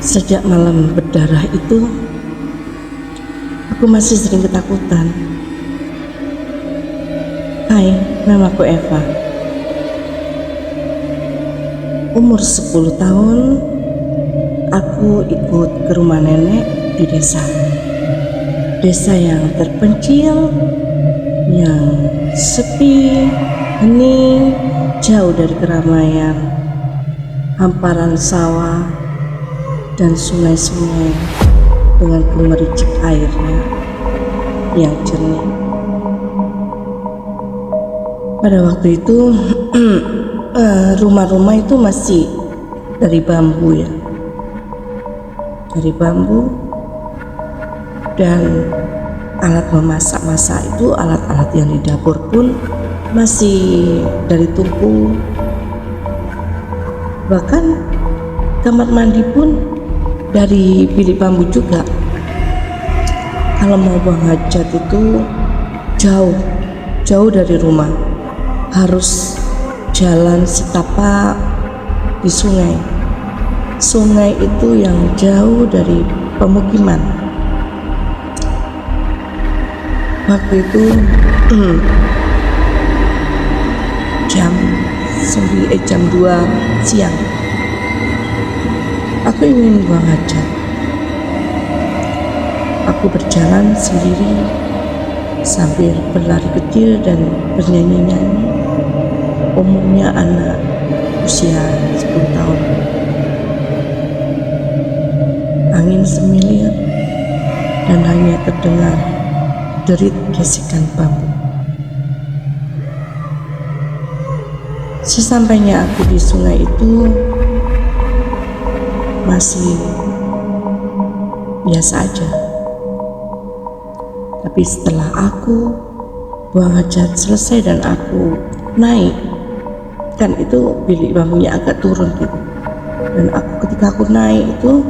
Sejak malam berdarah itu, aku masih sering ketakutan. Hai, namaku Eva. Umur 10 tahun, aku ikut ke rumah nenek di desa. Desa yang terpencil, yang sepi, hening, jauh dari keramaian, hamparan sawah, dan sungai-sungai dengan gemericik airnya yang jernih. Pada waktu itu rumah-rumah itu masih dari bambu ya, dari bambu, dan alat memasak-masak itu, alat-alat yang di dapur pun masih dari tungku. Bahkan kamar mandi pun dari bilik bambu juga. Kalau mau buang hajat itu jauh dari rumah, harus jalan setapak di sungai. Sungai itu yang jauh dari pemukiman. Waktu itu jam 2 siang. Aku ingin buang hajat. Aku berjalan sendiri sambil berlari kecil dan bernyanyi-nyanyi. Umumnya anak usia 10 tahun. Angin semilir dan hanya terdengar derit gesekan bambu. Sesampainya aku di sungai itu masih biasa aja. Tapi setelah aku buang hajat selesai dan aku naik, kan itu bilik bambunya agak turun gitu, dan ketika aku naik itu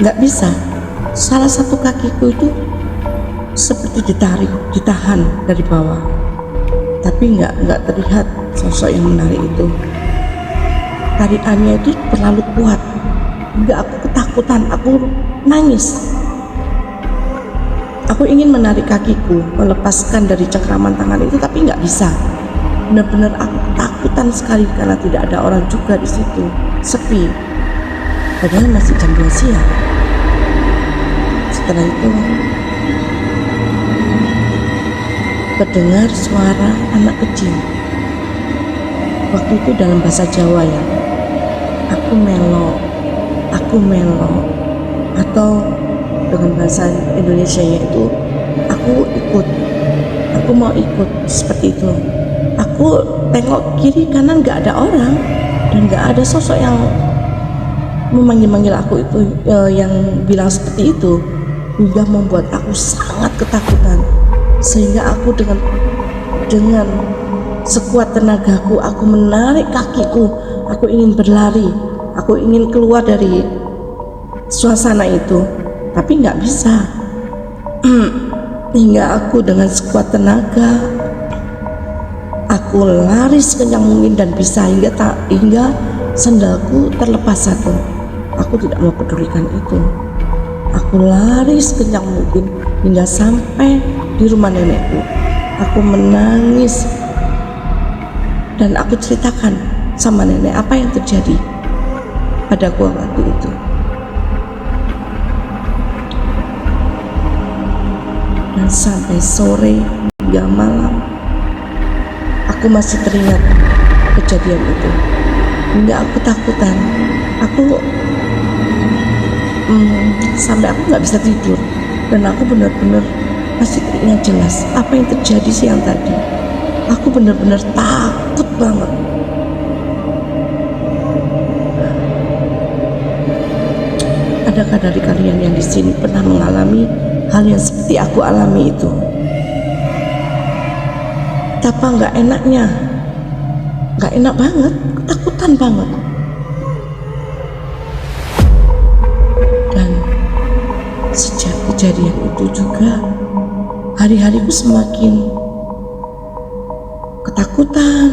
nggak bisa, salah satu kakiku itu seperti ditahan dari bawah, tapi nggak terlihat sosok yang menarik itu. Tarikannya itu terlalu kuat hingga aku ketakutan, aku nangis. Aku ingin menarik kakiku, melepaskan dari cengkraman tangan itu, tapi nggak bisa. Benar-benar aku ketakutan sekali karena tidak ada orang juga di situ, sepi. Padahal masih jam 2 siang. Setelah itu terdengar suara anak kecil. Waktu itu dalam bahasa Jawa ya. Aku melo, atau dengan bahasa Indonesia yaitu aku mau ikut, seperti itu. Aku tengok kiri kanan nggak ada orang dan nggak ada sosok yang memanggil aku itu, yang bilang seperti itu, hingga membuat aku sangat ketakutan, sehingga aku dengan sekuat tenagaku aku menarik kakiku. Aku ingin berlari, aku ingin keluar dari suasana itu, tapi nggak bisa. Hingga aku dengan sekuat tenaga aku lari sekencang mungkin dan bisa hingga sandalku terlepas satu. Aku tidak mau pedulikan itu. Aku lari sekencang mungkin hingga sampai di rumah nenekku. Aku menangis dan aku ceritakan sama nenek apa yang terjadi padaku waktu itu. Dan sampai sore hingga malam aku masih teringat kejadian itu, hingga aku takutan. Sampai aku nggak bisa tidur, dan aku benar-benar masih teringat jelas apa yang terjadi siang tadi. Aku benar-benar takut banget. Adakah dari kalian yang di sini pernah mengalami hal yang seperti aku alami itu? Betapa nggak enaknya, nggak enak banget, ketakutan banget. Dan sejak kejadian itu juga hari-hariku semakin ketakutan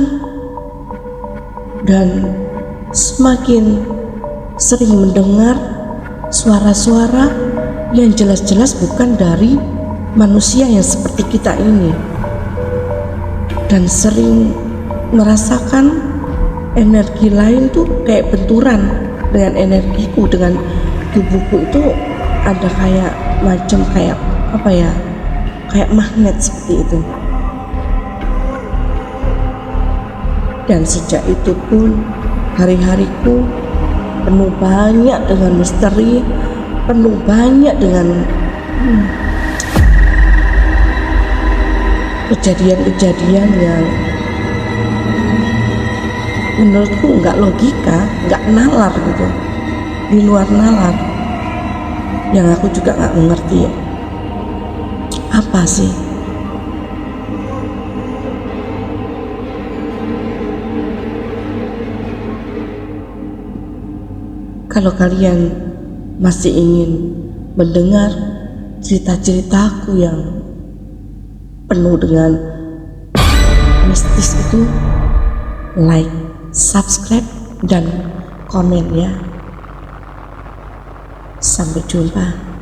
dan semakin sering mendengar suara-suara yang jelas-jelas bukan dari manusia yang seperti kita ini, dan sering merasakan energi lain tuh kayak benturan dengan energiku, dengan tubuhku itu ada kayak macam kayak apa ya, kayak magnet seperti itu. Dan sejak itu pun hari-hariku penuh banyak dengan misteri, penuh banyak dengan kejadian-kejadian yang menurutku nggak logika, nggak nalar gitu, di luar nalar, yang aku juga nggak mengerti apa sih. Kalau kalian masih ingin mendengar cerita-ceritaku yang penuh dengan mistis itu, like, subscribe, dan komen ya. Sampai jumpa.